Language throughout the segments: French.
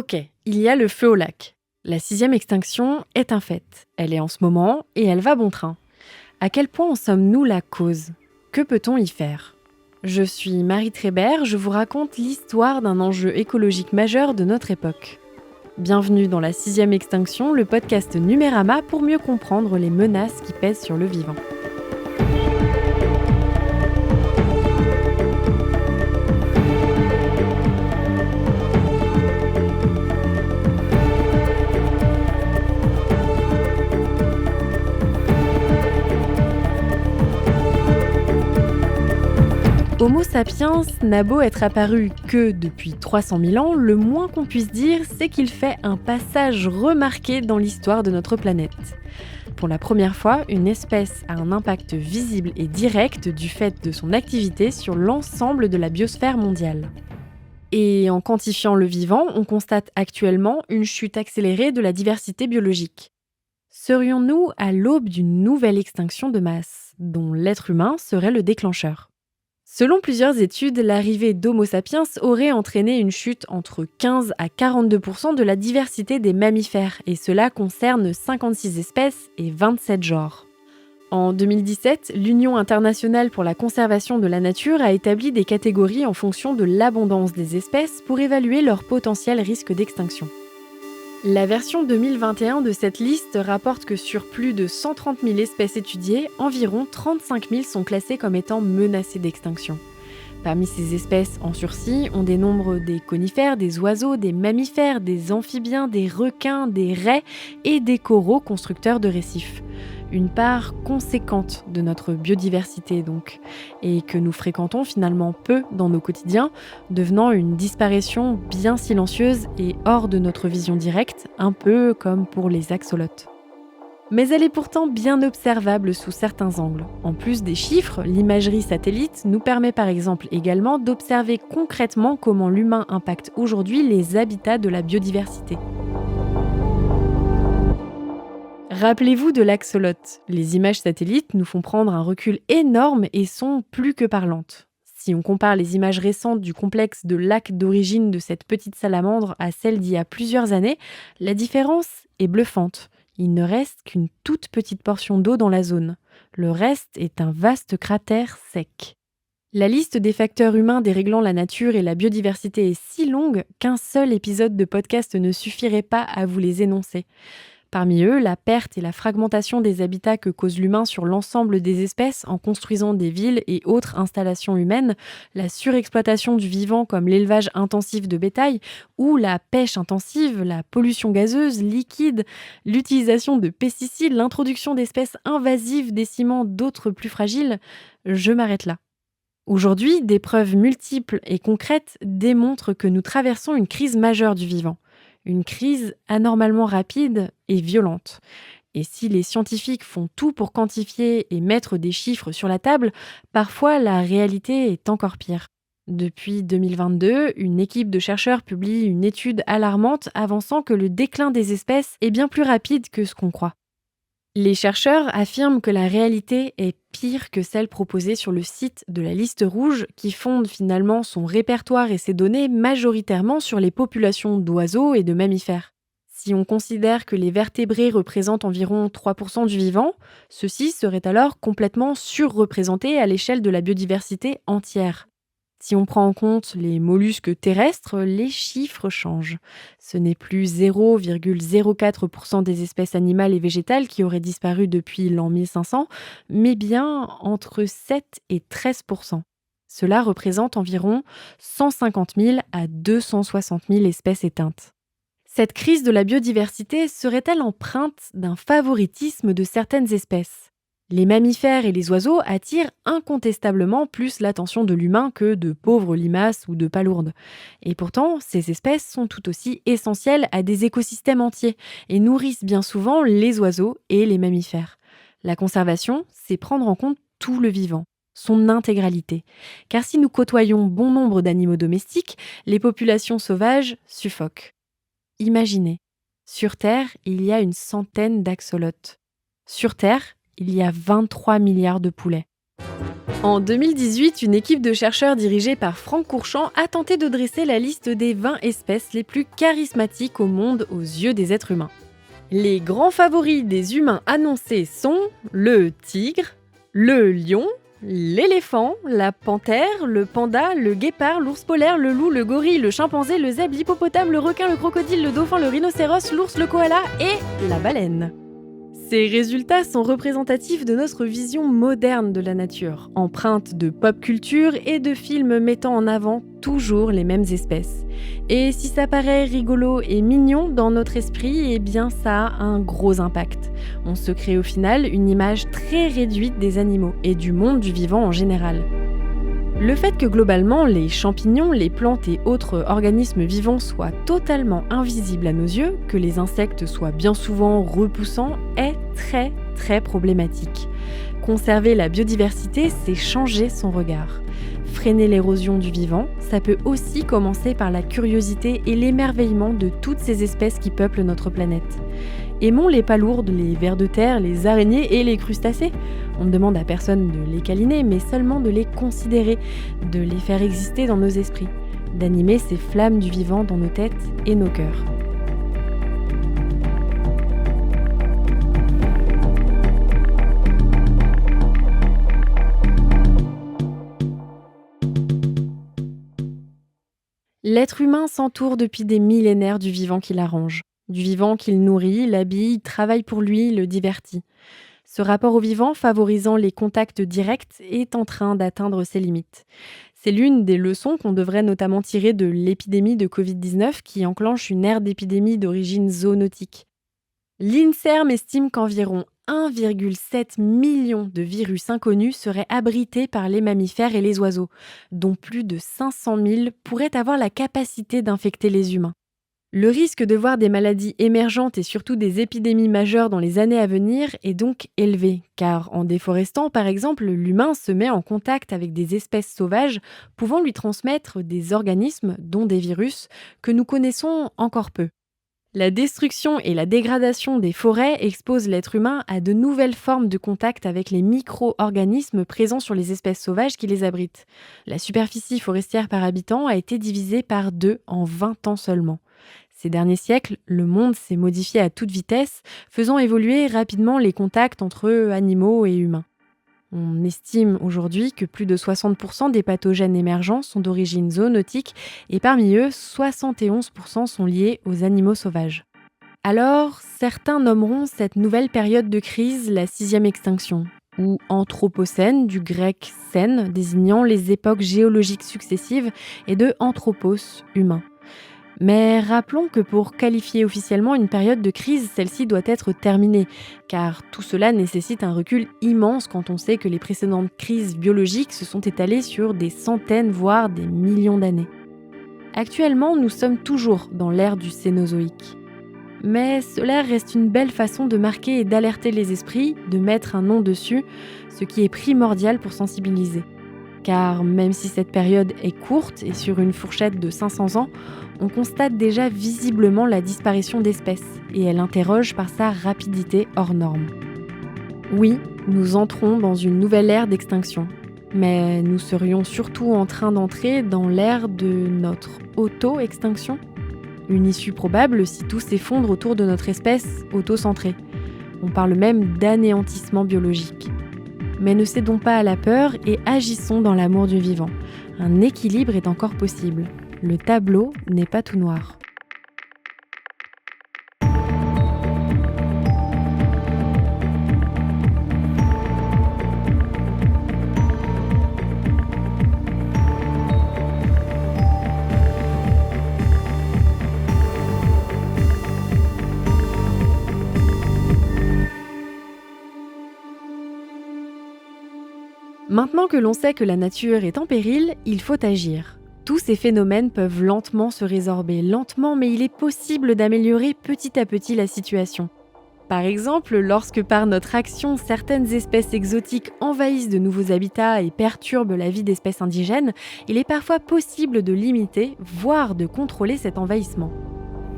Ok, il y a le feu au lac. La 6e extinction est un fait. Elle est en ce moment et elle va bon train. À quel point en sommes-nous la cause ? Que peut-on y faire ? Je suis Marie Trébert, je vous raconte l'histoire d'un enjeu écologique majeur de notre époque. Bienvenue dans la 6e extinction, le podcast Numérama pour mieux comprendre les menaces qui pèsent sur le vivant. Homo sapiens n'a beau être apparu que depuis 300 000 ans, le moins qu'on puisse dire, c'est qu'il fait un passage remarqué dans l'histoire de notre planète. Pour la première fois, une espèce a un impact visible et direct du fait de son activité sur l'ensemble de la biosphère mondiale. Et en quantifiant le vivant, on constate actuellement une chute accélérée de la diversité biologique. Serions-nous à l'aube d'une nouvelle extinction de masse, dont l'être humain serait le déclencheur ? Selon plusieurs études, l'arrivée d'Homo sapiens aurait entraîné une chute entre 15 à 42% de la diversité des mammifères, et cela concerne 56 espèces et 27 genres. En 2017, l'Union internationale pour la conservation de la nature a établi des catégories en fonction de l'abondance des espèces pour évaluer leur potentiel risque d'extinction. La version 2021 de cette liste rapporte que sur plus de 130 000 espèces étudiées, environ 35 000 sont classées comme étant menacées d'extinction. Parmi ces espèces en sursis, on dénombre des conifères, des oiseaux, des mammifères, des amphibiens, des requins, des raies et des coraux constructeurs de récifs. Une part conséquente de notre biodiversité donc, et que nous fréquentons finalement peu dans nos quotidiens, devenant une disparition bien silencieuse et hors de notre vision directe, un peu comme pour les axolotes. Mais elle est pourtant bien observable sous certains angles. En plus des chiffres, l'imagerie satellite nous permet par exemple également d'observer concrètement comment l'humain impacte aujourd'hui les habitats de la biodiversité. Rappelez-vous de l'axolote. Les images satellites nous font prendre un recul énorme et sont plus que parlantes. Si on compare les images récentes du complexe de lac d'origine de cette petite salamandre à celle d'il y a plusieurs années, la différence est bluffante. Il ne reste qu'une toute petite portion d'eau dans la zone. Le reste est un vaste cratère sec. La liste des facteurs humains déréglant la nature et la biodiversité est si longue qu'un seul épisode de podcast ne suffirait pas à vous les énoncer. Parmi eux, la perte et la fragmentation des habitats que cause l'humain sur l'ensemble des espèces en construisant des villes et autres installations humaines, la surexploitation du vivant comme l'élevage intensif de bétail ou la pêche intensive, la pollution gazeuse, liquide, l'utilisation de pesticides, l'introduction d'espèces invasives décimant d'autres plus fragiles, je m'arrête là. Aujourd'hui, des preuves multiples et concrètes démontrent que nous traversons une crise majeure du vivant. Une crise anormalement rapide et violente. Et si les scientifiques font tout pour quantifier et mettre des chiffres sur la table, parfois la réalité est encore pire. Depuis 2022, une équipe de chercheurs publie une étude alarmante avançant que le déclin des espèces est bien plus rapide que ce qu'on croit. Les chercheurs affirment que la réalité est pire que celle proposée sur le site de la liste rouge qui fonde finalement son répertoire et ses données majoritairement sur les populations d'oiseaux et de mammifères. Si on considère que les vertébrés représentent environ 3% du vivant, ceux-ci seraient alors complètement surreprésentés à l'échelle de la biodiversité entière. Si on prend en compte les mollusques terrestres, les chiffres changent. Ce n'est plus 0,04% des espèces animales et végétales qui auraient disparu depuis l'an 1500, mais bien entre 7 et 13%. Cela représente environ 150 000 à 260 000 espèces éteintes. Cette crise de la biodiversité serait-elle empreinte d'un favoritisme de certaines espèces ? Les mammifères et les oiseaux attirent incontestablement plus l'attention de l'humain que de pauvres limaces ou de palourdes. Et pourtant, ces espèces sont tout aussi essentielles à des écosystèmes entiers et nourrissent bien souvent les oiseaux et les mammifères. La conservation, c'est prendre en compte tout le vivant, son intégralité. Car si nous côtoyons bon nombre d'animaux domestiques, les populations sauvages suffoquent. Imaginez, sur Terre, il y a une centaine d'axolotes. Sur Terre, il y a 23 milliards de poulets. En 2018, une équipe de chercheurs dirigée par Franck Courchamp a tenté de dresser la liste des 20 espèces les plus charismatiques au monde aux yeux des êtres humains. Les grands favoris des humains annoncés sont le tigre, le lion, l'éléphant, la panthère, le panda, le guépard, l'ours polaire, le loup, le gorille, le chimpanzé, le zèbre, l'hippopotame, le requin, le crocodile, le dauphin, le rhinocéros, l'ours, le koala et la baleine. Ces résultats sont représentatifs de notre vision moderne de la nature, empreinte de pop culture et de films mettant en avant toujours les mêmes espèces. Et si ça paraît rigolo et mignon dans notre esprit, eh bien ça a un gros impact. On se crée au final une image très réduite des animaux et du monde du vivant en général. Le fait que globalement les champignons, les plantes et autres organismes vivants soient totalement invisibles à nos yeux, que les insectes soient bien souvent repoussants, est très problématique. Conserver la biodiversité, c'est changer son regard. Freiner l'érosion du vivant, ça peut aussi commencer par la curiosité et l'émerveillement de toutes ces espèces qui peuplent notre planète. Aimons les palourdes, les vers de terre, les araignées et les crustacés. On ne demande à personne de les câliner, mais seulement de les considérer, de les faire exister dans nos esprits, d'animer ces flammes du vivant dans nos têtes et nos cœurs. L'être humain s'entoure depuis des millénaires du vivant qui l'arrange, du vivant qu'il nourrit, l'habille, travaille pour lui, le divertit. Ce rapport au vivant, favorisant les contacts directs, est en train d'atteindre ses limites. C'est l'une des leçons qu'on devrait notamment tirer de l'épidémie de Covid-19 qui enclenche une ère d'épidémie d'origine zoonotique. L'INSERM estime qu'environ 1,7 million de virus inconnus seraient abrités par les mammifères et les oiseaux, dont plus de 500 000 pourraient avoir la capacité d'infecter les humains. Le risque de voir des maladies émergentes et surtout des épidémies majeures dans les années à venir est donc élevé, car en déforestant par exemple, l'humain se met en contact avec des espèces sauvages pouvant lui transmettre des organismes, dont des virus, que nous connaissons encore peu. La destruction et la dégradation des forêts exposent l'être humain à de nouvelles formes de contact avec les micro-organismes présents sur les espèces sauvages qui les abritent. La superficie forestière par habitant a été divisée par 2 en 20 ans seulement. Ces derniers siècles, le monde s'est modifié à toute vitesse, faisant évoluer rapidement les contacts entre animaux et humains. On estime aujourd'hui que plus de 60% des pathogènes émergents sont d'origine zoonotique et parmi eux, 71% sont liés aux animaux sauvages. Alors, certains nommeront cette nouvelle période de crise la 6e extinction, ou anthropocène, du grec cène, désignant les époques géologiques successives, et de anthropos, humain. Mais rappelons que pour qualifier officiellement une période de crise, celle-ci doit être terminée, car tout cela nécessite un recul immense quand on sait que les précédentes crises biologiques se sont étalées sur des centaines, voire des millions d'années. Actuellement, nous sommes toujours dans l'ère du Cénozoïque. Mais cela reste une belle façon de marquer et d'alerter les esprits, de mettre un nom dessus, ce qui est primordial pour sensibiliser. Car même si cette période est courte et sur une fourchette de 500 ans, on constate déjà visiblement la disparition d'espèces et elle interroge par sa rapidité hors norme. Oui, nous entrons dans une nouvelle ère d'extinction, mais nous serions surtout en train d'entrer dans l'ère de notre auto-extinction. Une issue probable si tout s'effondre autour de notre espèce auto-centrée. On parle même d'anéantissement biologique. Mais ne cédons pas à la peur et agissons dans l'amour du vivant. Un équilibre est encore possible. Le tableau n'est pas tout noir. Maintenant que l'on sait que la nature est en péril, il faut agir. Tous ces phénomènes peuvent lentement se résorber, lentement, mais il est possible d'améliorer petit à petit la situation. Par exemple, lorsque par notre action, certaines espèces exotiques envahissent de nouveaux habitats et perturbent la vie d'espèces indigènes, il est parfois possible de limiter, voire de contrôler cet envahissement.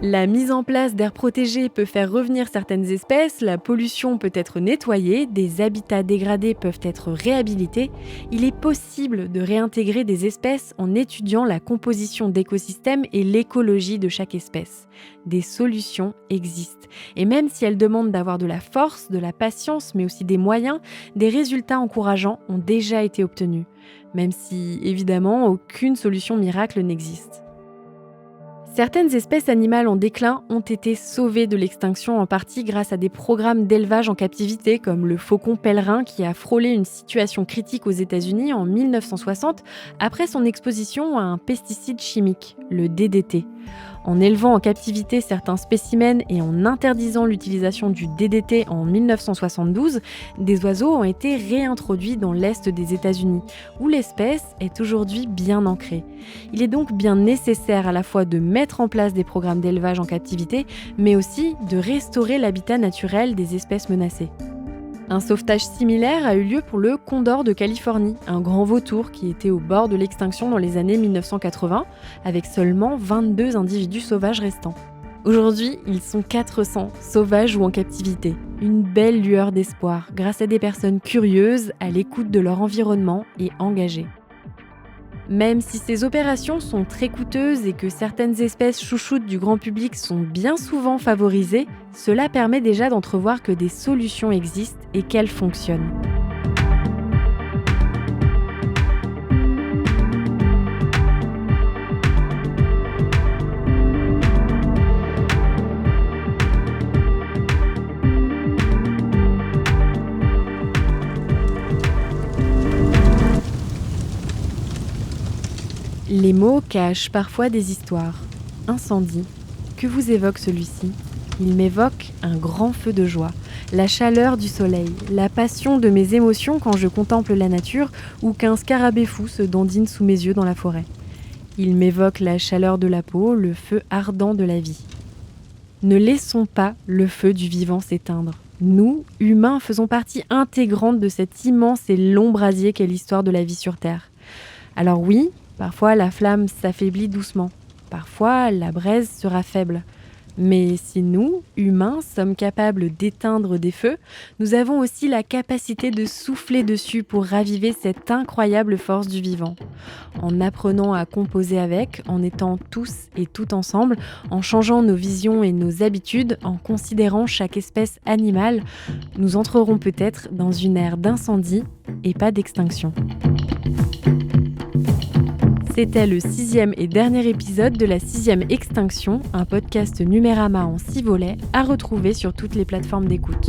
La mise en place d'aires protégées peut faire revenir certaines espèces, la pollution peut être nettoyée, des habitats dégradés peuvent être réhabilités. Il est possible de réintégrer des espèces en étudiant la composition d'écosystèmes et l'écologie de chaque espèce. Des solutions existent. Et même si elles demandent d'avoir de la force, de la patience, mais aussi des moyens, des résultats encourageants ont déjà été obtenus. Même si, évidemment, aucune solution miracle n'existe. Certaines espèces animales en déclin ont été sauvées de l'extinction en partie grâce à des programmes d'élevage en captivité comme le faucon pèlerin qui a frôlé une situation critique aux États-Unis en 1960 après son exposition à un pesticide chimique, le DDT. En élevant en captivité certains spécimens et en interdisant l'utilisation du DDT en 1972, des oiseaux ont été réintroduits dans l'est des États-Unis, où l'espèce est aujourd'hui bien ancrée. Il est donc bien nécessaire à la fois de mettre en place des programmes d'élevage en captivité, mais aussi de restaurer l'habitat naturel des espèces menacées. Un sauvetage similaire a eu lieu pour le condor de Californie, un grand vautour qui était au bord de l'extinction dans les années 1980, avec seulement 22 individus sauvages restants. Aujourd'hui, ils sont 400, sauvages ou en captivité. Une belle lueur d'espoir, grâce à des personnes curieuses, à l'écoute de leur environnement et engagées. Même si ces opérations sont très coûteuses et que certaines espèces chouchoutes du grand public sont bien souvent favorisées, cela permet déjà d'entrevoir que des solutions existent et qu'elles fonctionnent. Les mots cachent parfois des histoires. Incendie. Que vous évoque celui-ci ? Il m'évoque un grand feu de joie, la chaleur du soleil, la passion de mes émotions quand je contemple la nature ou qu'un scarabée fou se dandine sous mes yeux dans la forêt. Il m'évoque la chaleur de la peau, le feu ardent de la vie. Ne laissons pas le feu du vivant s'éteindre. Nous, humains, faisons partie intégrante de cet immense et long brasier qu'est l'histoire de la vie sur Terre. Alors oui, parfois la flamme s'affaiblit doucement, parfois la braise sera faible. Mais si nous, humains, sommes capables d'éteindre des feux, nous avons aussi la capacité de souffler dessus pour raviver cette incroyable force du vivant. En apprenant à composer avec, en étant tous et toutes ensemble, en changeant nos visions et nos habitudes, en considérant chaque espèce animale, nous entrerons peut-être dans une ère d'incendie et pas d'extinction. C'était le 6e et dernier épisode de la 6e Extinction, un podcast Numérama en 6 volets à retrouver sur toutes les plateformes d'écoute.